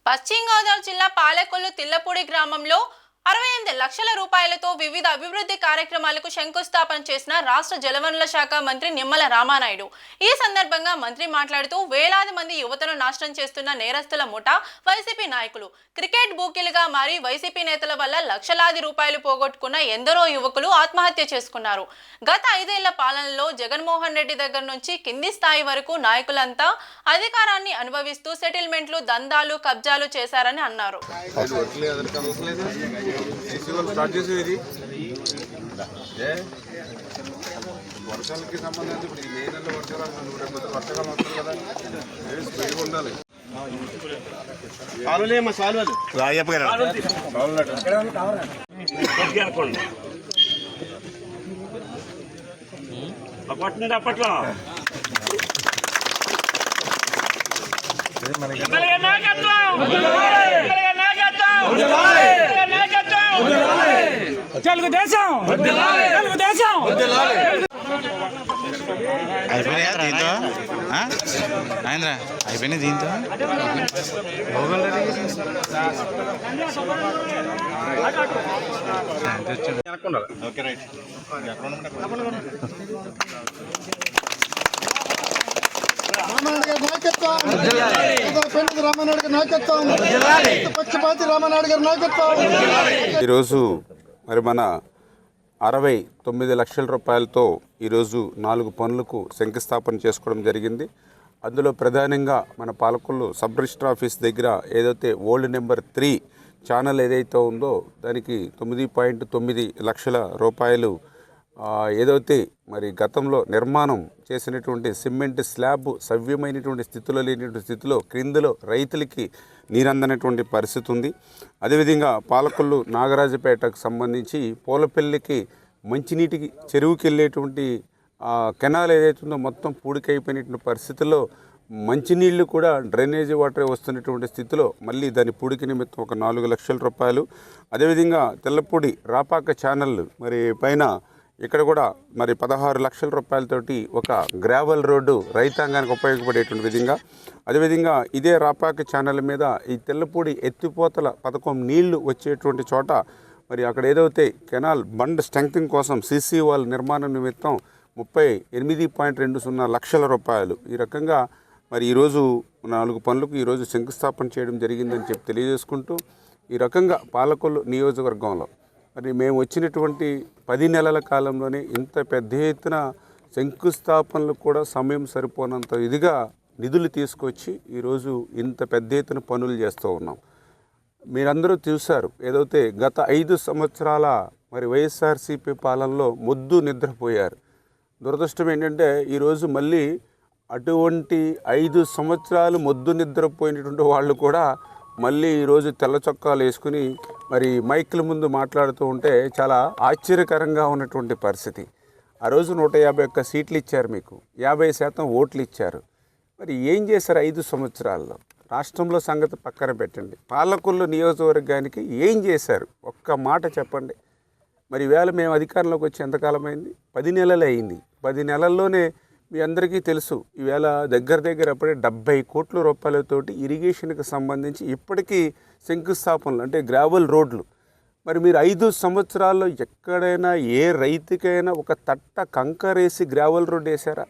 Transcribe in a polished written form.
పశ్చిమ గోదావరి జిల్లా పాలకొల్లు తిల్లపూడి గ్రామంలో 68 లక్షల రూపాయలతో వివిధ అభివృద్ధి కార్యక్రమాలకు శంకుస్థాపన చేసిన రాష్ట్ర జలవనరుల శాఖ మంత్రి నిమ్మల రామానాయుడు. ఈ సందర్భంగా మంత్రి మాట్లాడుతూ వేలాది మంది యువతను నాశనం చేస్తున్న నేరస్తుల ముఠా వైసీపీ నాయకులు క్రికెట్ బూకీలుగా మారి వైసీపీ నేతల వల్ల లక్షలాది రూపాయలు పోగొట్టుకున్న ఎందరో యువకులు ఆత్మహత్య చేసుకున్నారు. గత 5 ఏళ్ల పాలనలో జగన్మోహన్ రెడ్డి దగ్గర నుంచి కింది స్థాయి వరకు నాయకులంతా అధికారాన్ని అనుభవిస్తూ సెటిల్మెంట్లు, దందాలు, కబ్జాలు చేశారని అన్నారు. వర్షాలకి సంబంధించి ఇప్పుడు ఈ మే నెలలో వర్షాకాలం వస్తుంది కదా, స్పీడ్గా ఉండాలి. అప్పట్లో తెలుగుదేశం అయిపోయినాయా దీంతో ఆంధ్ర అయిపోయినాయి దీంతో ఓకే రైట్. ఈరోజు మరి మన 69 లక్షల రూపాయలతో ఈరోజు 4 పనులకు శంకుస్థాపన చేసుకోవడం జరిగింది. అందులో ప్రధానంగా మన పాలకొల్లు సబ్ రిజిస్టర్ ఆఫీస్ దగ్గర ఏదైతే ఓల్డ్ నెంబర్ 3 ఛానల్ ఏదైతే ఉందో దానికి 9.9 లక్షల రూపాయలు ఏదైతే మరి గతంలో నిర్మాణం చేసినటువంటి సిమెంట్ స్లాబ్ సవ్యమైనటువంటి స్థితిలో లేనటువంటి స్థితిలో క్రిందలో రైతులకి నీరందనటువంటి పరిస్థితి ఉంది. అదేవిధంగా పాలకొల్లు నాగరాజపేటకు సంబంధించి పూలపల్లికి మంచినీటికి చెరువుకి వెళ్ళేటువంటి కెనాల్ ఏదైతే ఉందో మొత్తం పూడికైపోయినటువంటి పరిస్థితుల్లో మంచినీళ్లు కూడా డ్రైనేజీ వాటర్ వస్తున్నటువంటి స్థితిలో మళ్ళీ దాని పూడికి నిమిత్తం ఒక 4 లక్షల రూపాయలు. అదేవిధంగా తెల్లపూడి రాపాక ఛానల్ మరి పైన ఇక్కడ కూడా మరి 16 లక్షల రూపాయలతోటి ఒక గ్రావెల్ రోడ్డు రైతాంగానికి ఉపయోగపడేటువంటి విధంగా, అదేవిధంగా ఇదే రాపాక ఛానల్ మీద ఈ తెల్లపూడి ఎత్తిపోతల పథకం నీళ్లు వచ్చేటువంటి చోట మరి అక్కడ ఏదైతే కెనాల్ బండ్ స్ట్రెంగ్తింగ్ కోసం సీసీ వాల్ నిర్మాణం నిమిత్తం 38.20 లక్షల రూపాయలు. ఈ రకంగా మరి ఈరోజు 4 పనులకు ఈరోజు శంకుస్థాపన చేయడం జరిగిందని చెప్పి తెలియజేసుకుంటూ, ఈ రకంగా పాలకొల్లు నియోజకవర్గంలో మరి మేము వచ్చినటువంటి 10 నెలల కాలంలోనే ఇంత పెద్ద ఎత్తున శంకుస్థాపనలు కూడా సమయం సరిపోనంత ఇదిగా నిధులు తీసుకొచ్చి ఈరోజు ఇంత పెద్ద ఎత్తున పనులు చేస్తూ ఉన్నాం. మీరందరూ చూశారు ఏదైతే గత 5 సంవత్సరాల మరి వైఎస్ఆర్సీపీ పాలనలో మొద్దు నిద్రపోయారు. దురదృష్టం ఏంటంటే ఈరోజు మళ్ళీ అటువంటి 5 సంవత్సరాలు మొద్దు నిద్రపోయినటువంటి వాళ్ళు కూడా మళ్ళీ ఈరోజు తెల్ల చొక్కాలు వేసుకుని మరి మైకుల ముందు మాట్లాడుతూ ఉంటే చాలా ఆశ్చర్యకరంగా ఉన్నటువంటి పరిస్థితి. ఆ రోజు 151 సీట్లు ఇచ్చారు, మీకు 50% ఓట్లు ఇచ్చారు. మరి ఏం చేశారు 5 సంవత్సరాల్లో? రాష్ట్రంలో సంగతి పక్కన పెట్టండి, పాలకొల్లు నియోజకవర్గానికి ఏం చేశారు ఒక్క మాట చెప్పండి. మరి ఈవేళ మేము అధికారంలోకి వచ్చి ఎంతకాలమైంది? 10 నెలలు అయింది. 10 నెలల్లోనే మీ అందరికీ తెలుసు ఈవేళ దగ్గర అప్పుడే 70 కోట్ల రూపాయలతోటి ఇరిగేషన్కి సంబంధించి ఇప్పటికీ శంకుస్థాపనలు అంటే గ్రావెల్ రోడ్లు. మరి మీరు 5 సంవత్సరాల్లో ఎక్కడైనా ఏ రైతుకైనా ఒక తట్ట కంకరేసి గ్రావెల్ రోడ్ వేసారా?